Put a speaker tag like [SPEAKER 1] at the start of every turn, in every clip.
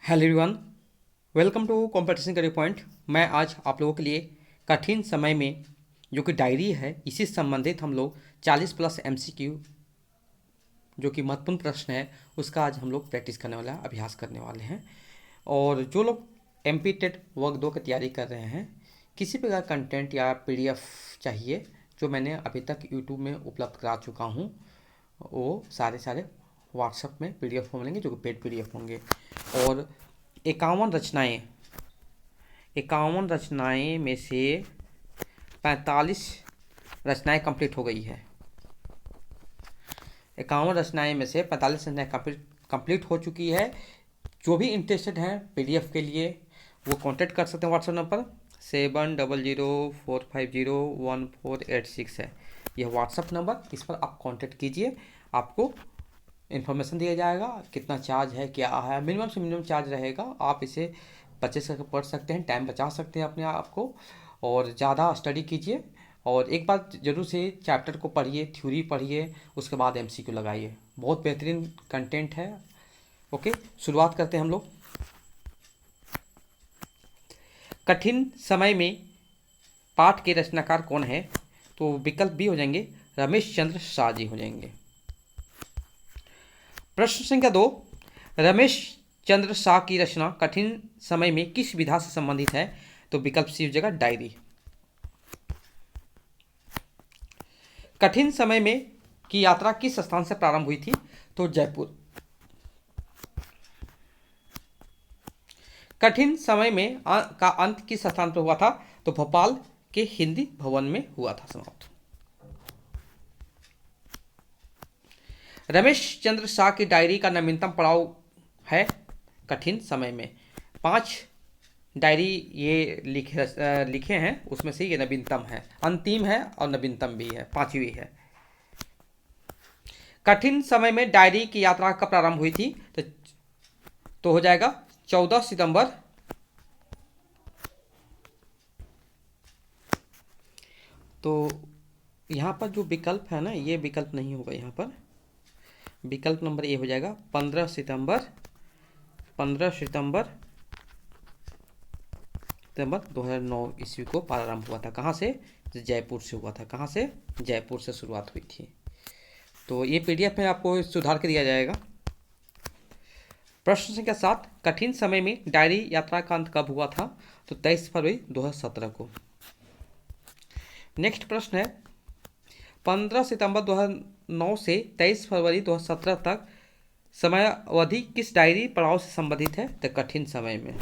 [SPEAKER 1] Hello everyone, welcome to competition career point. मैं आज आप लोगों के लिए कठिन समय में जो कि डायरी है इसी से संबंधित हम लोग 40 प्लस एमसीक्यू जो कि महत्वपूर्ण प्रश्न है उसका आज हम लोग प्रैक्टिस करने वाला है, अभ्यास करने वाले हैं। और जो लोग एमपी टेट वर्ग 2 की तैयारी कर रहे हैं, किसी प्रकार कंटेंट या पीडीएफ चाहिए जो मैंने अभी तक यूट्यूब में उपलब्ध करा चुका हूँ, वो सारे व्हाट्सएप में पीडीएफ मिलेंगे जो कि पेड पीडीएफ होंगे। और 51 रचनाएं में से 45 रचनाएं कंप्लीट हो गई है। 51 रचनाएं में से 45 रचनाएं कंप्लीट हो चुकी है। जो भी इंटरेस्टेड हैं पीडीएफ के लिए वो कांटेक्ट कर सकते हैं। व्हाट्सएप नंबर 7004501486 है यह व्हाट्सएप नंबर। इस पर आप कांटेक्ट कीजिए, आपको इन्फॉर्मेशन दिया जाएगा कितना चार्ज है, क्या है। मिनिमम से मिनिमम चार्ज रहेगा। आप इसे परचेस करके पढ़ सकते हैं, टाइम बचा सकते हैं अपने आप को, और ज़्यादा स्टडी कीजिए। और एक बार जरूर से चैप्टर को पढ़िए, थ्योरी पढ़िए, उसके बाद एमसीक्यू लगाइए। बहुत बेहतरीन कंटेंट है। ओके, शुरुआत करते हैं हम लोग। कठिन समय में पाठ के रचनाकार कौन है? तो विकल्प बी हो जाएंगे रमेश चंद्र शाह जी हो जाएंगे। प्रश्न संख्या 2, रमेश चंद्र शाह की रचना कठिन समय में किस विधा से संबंधित है? तो विकल्प सी हो जाएगा डायरी। कठिन समय में की यात्रा किस स्थान से प्रारंभ हुई थी? तो जयपुर। कठिन समय में का अंत किस स्थान पर हुआ था? तो भोपाल के हिंदी भवन में हुआ था समाप्त। रमेश चंद्र शाह की डायरी का नवीनतम पड़ाव है कठिन समय में। 5 डायरी ये लिखे हैं, उसमें से ये नवीनतम है, अंतिम है और नवीनतम भी है, 5वीं है। कठिन समय में डायरी की यात्रा कब प्रारंभ हुई थी? तो हो जाएगा 14 सितंबर। तो यहाँ पर जो विकल्प है ना, ये विकल्प नहीं होगा। यहाँ पर विकल्प नंबर ए हो जाएगा 15 सितंबर 2009 ईस्वी को प्रारंभ हुआ था। कहाँ से? जयपुर से हुआ था। कहाँ से? जयपुर से शुरुआत हुई थी। तो ये पीडीएफ में आपको सुधार के दिया जाएगा। प्रश्न संख्या 7, कठिन समय में डायरी यात्रा का अंत कब हुआ था? तो 23 फरवरी 2017 को। नेक्स्ट प्रश्न है 15 सितंबर 2009 से 23 फरवरी 2017 तक समय अवधि किस डायरी पड़ाव से संबंधित है? तो कठिन समय में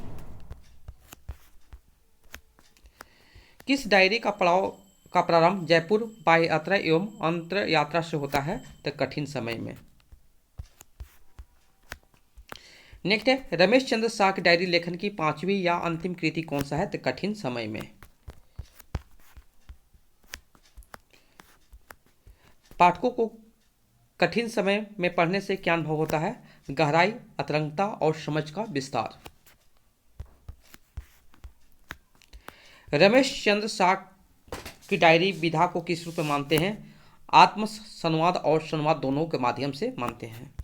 [SPEAKER 1] किस डायरी का पड़ाव का प्रारंभ जयपुर बाह्य यात्रा एवं अंतर यात्रा से होता है? तो कठिन समय में। नेक्स्ट है रमेश चंद्र शाह की डायरी लेखन की 5वीं या अंतिम कृति कौन सा है? तो कठिन समय में। पाठकों को कठिन समय में पढ़ने से क्या अनुभव होता है? गहराई, अतरंगता और समझ का विस्तार। रमेश चंद्र शाह की डायरी विधा को किस रूप में मानते हैं? आत्म संवाद और संवाद दोनों के माध्यम से मानते हैं।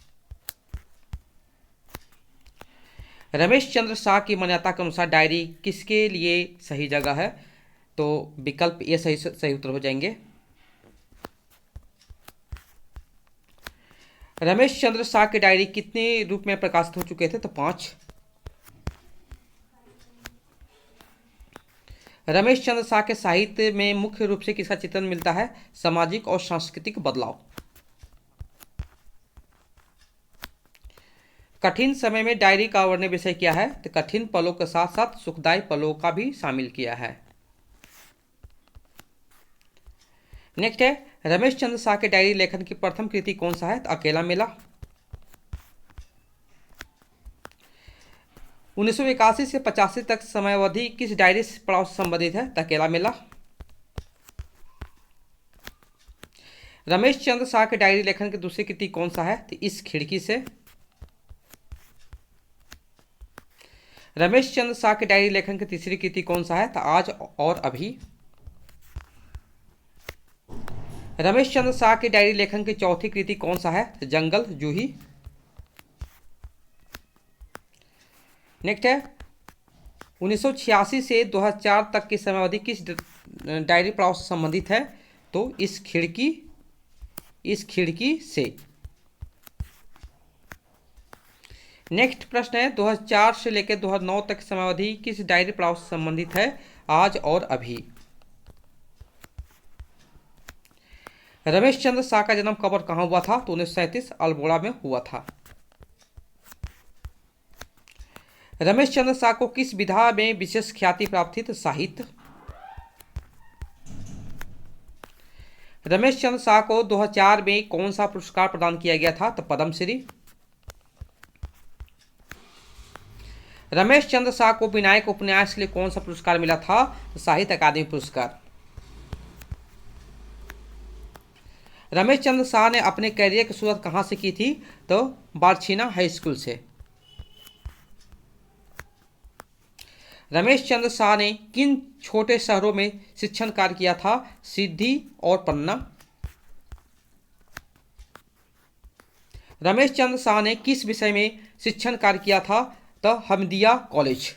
[SPEAKER 1] रमेश चंद्र शाह की मान्यता के अनुसार डायरी किसके लिए सही जगह है? तो विकल्प ये सही उत्तर हो जाएंगे। रमेश चंद्र शाह की डायरी कितने रूप में प्रकाशित हो चुके थे? तो 5। रमेश चंद्र शाह के साहित्य में मुख्य रूप से किसका चित्रण मिलता है? सामाजिक और सांस्कृतिक बदलाव। कठिन समय में डायरी का वर्णन विषय क्या है? तो कठिन पलों के साथ साथ सुखदायी पलों का भी शामिल किया है। नेक्स्ट है रमेश चंद्र शाह के डायरी लेखन की प्रथम कृति कौन सा है? तो अकेला मेला। 1981 से 85 तक समयावधि किस डायरी पड़ाव से संबंधित है? तो अकेला मेला। रमेश चंद्र शाह के डायरी लेखन की दूसरी कृति कौन सा है? तो इस खिड़की से। रमेश चंद्र शाह के डायरी लेखन की तीसरी कृति कौन सा है? तो आज और अभी। रमेश चंद्र शाह की डायरी लेखन की चौथी कृति कौन सा है? तो जंगल जूही। नेक्स्ट है 1986 से 2004 तक की समयावधि किस डायरी पड़ाव से संबंधित है? तो इस खिड़की से। नेक्स्ट प्रश्न है 2004 से लेकर 2009 तक की समयावधि किस डायरी पड़ाव से संबंधित है? आज और अभी। रमेश चंद्र शाह का जन्म कब और कहां हुआ था? तो 1937 अल्मोड़ा में हुआ था। रमेश चंद्र शाह को किस विधा में विशेष ख्याति प्राप्त थी? तो साहित्य। रमेश चंद्र शाह को 2004 में कौन सा पुरस्कार प्रदान किया गया था? तो पद्मश्री। रमेश चंद्र शाह को विनायक उपन्यास के लिए कौन सा पुरस्कार मिला था? तो साहित्य अकादमी पुरस्कार। रमेश चंद्र शाह ने अपने कैरियर की शुरुआत कहां से की थी? तो बारछीना हाई स्कूल से। रमेश चंद्र शाह ने किन छोटे शहरों में शिक्षण कार्य किया था? सिद्धि और पन्ना। रमेश चंद्र शाह ने किस विषय में शिक्षण कार्य किया था? तो हम्दिया कॉलेज।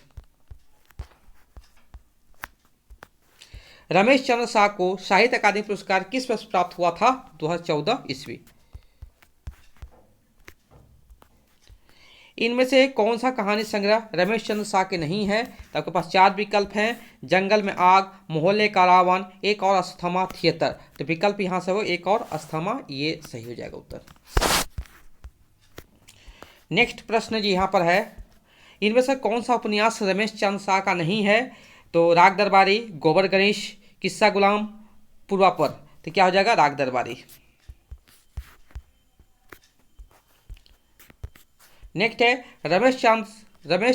[SPEAKER 1] रमेश चंद्र शाह को साहित्य अकादमी पुरस्कार किस वर्ष प्राप्त हुआ था? 2014 ईस्वी। इनमें से कौन सा कहानी संग्रह रमेश चंद्र शाह के नहीं है? तो आपके पास 4 विकल्प हैं, जंगल में आग, मोहल्ले का रावण, एक और अस्थमा थिएटर। तो विकल्प यहां से हो एक और अस्थमा, ये सही हो जाएगा उत्तर। नेक्स्ट प्रश्न जी यहां पर है, इनमें से कौन सा उपन्यास रमेश चंद्र शाह का नहीं है? तो राग दरबारी, गोबर गणेश, किस्सा गुलाम, पूर्वापर। तो क्या हो जाएगा? राग दरबारी। नेक्स्ट है रमेश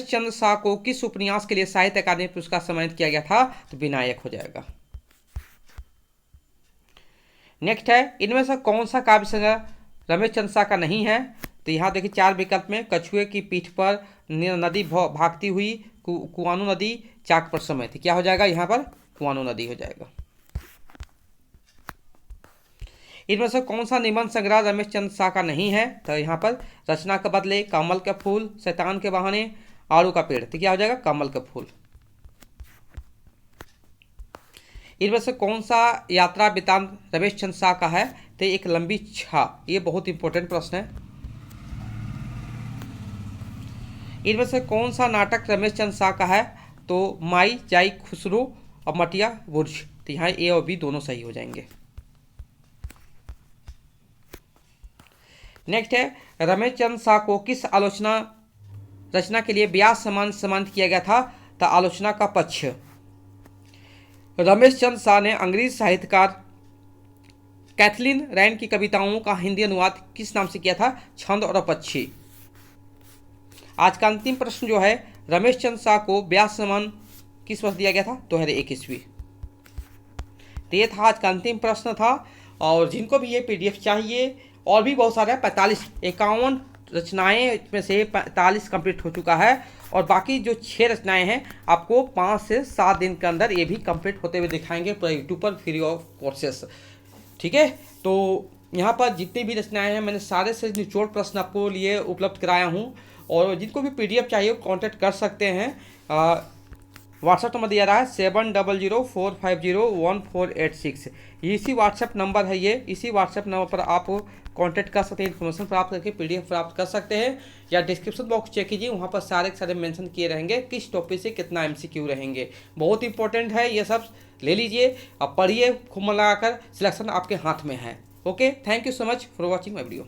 [SPEAKER 1] चंद्र शाह को किस उपन्यास के लिए साहित्य अकादमी पुरस्कार सम्मानित किया गया था? तो विनायक हो जाएगा। नेक्स्ट है इनमें से कौन सा काव्य संग्रह रमेश चंद्र शाह का नहीं है? तो यहाँ देखिए 4 विकल्प में, कछुए की पीठ पर, नदी भागती हुई, कुआनो नदी, चाक पर समय। तो क्या हो जाएगा? यहाँ पर कुआनो नदी हो जाएगा। इनमें से कौन सा निबंध संग्रह रमेश चंद्र शाह का नहीं है? तो यहाँ पर रचना के बदले, कमल के फूल, शैतान के बहाने, आड़ू का पेड़। तो क्या हो जाएगा? कमल के फूल। इनमें से कौन सा यात्रा वृत्तांत रमेश चंद्र शाह का है? तो एक लंबी छा। ये बहुत इंपॉर्टेंट प्रश्न है। इनमें से कौन सा नाटक रमेश चंद्र शाह का है? तो माई जाई खुसरो और मटिया बुर्ज। तो यहाँ ए और बी दोनों सही हो जाएंगे। नेक्स्ट है रमेश चंद्र शाह को किस आलोचना रचना के लिए व्यास सम्मानित किया गया था? तो आलोचना का पक्ष। रमेश चंद्र शाह ने अंग्रेजी साहित्यकार कैथलीन रैन की कविताओं का हिंदी अनुवाद किस नाम से किया था? छंद और अपक्षी। आज का अंतिम प्रश्न जो है, रमेश चंद्र शाह को व्यास सम्मान किस वर्ष दिया गया था? 2001 ईस्वी। तो ये था आज का अंतिम प्रश्न था। और जिनको भी ये PDF चाहिए, और भी बहुत सारे 51 रचनाएं में से 45 कंप्लीट हो चुका है, और बाकी जो 6 रचनाएं हैं आपको 5 से 7 दिन के अंदर ये भी कंप्लीट होते हुए दिखाएंगे पूरा यूट्यूब पर फ्री ऑफ कोर्सेस। ठीक है, तो यहाँ पर जितनी भी रचनाएं हैं मैंने सारे से निचोड़ प्रश्न आपको लिए उपलब्ध कराया हूँ। और जिनको भी PDF चाहिए वो कॉन्टैक्ट कर सकते हैं। व्हाट्सएप नंबर दिया रहा है 7004501486। इसी व्हाट्सएप नंबर है ये। इसी व्हाट्सएप नंबर पर आप कांटेक्ट कर सकते हैं, इन्फॉर्मेशन प्राप्त करके PDF प्राप्त कर सकते हैं। या डिस्क्रिप्शन बॉक्स चेक कीजिए, वहाँ पर सारे के सारे मेंशन किए रहेंगे किस टॉपिक से कितना MCQ रहेंगे। बहुत इंपॉर्टेंट है ये सब, ले लीजिए अब पढ़िए, खूब मन लगाकर, सिलेक्शन आपके हाथ में है। Okay, thank you so much for watching my video.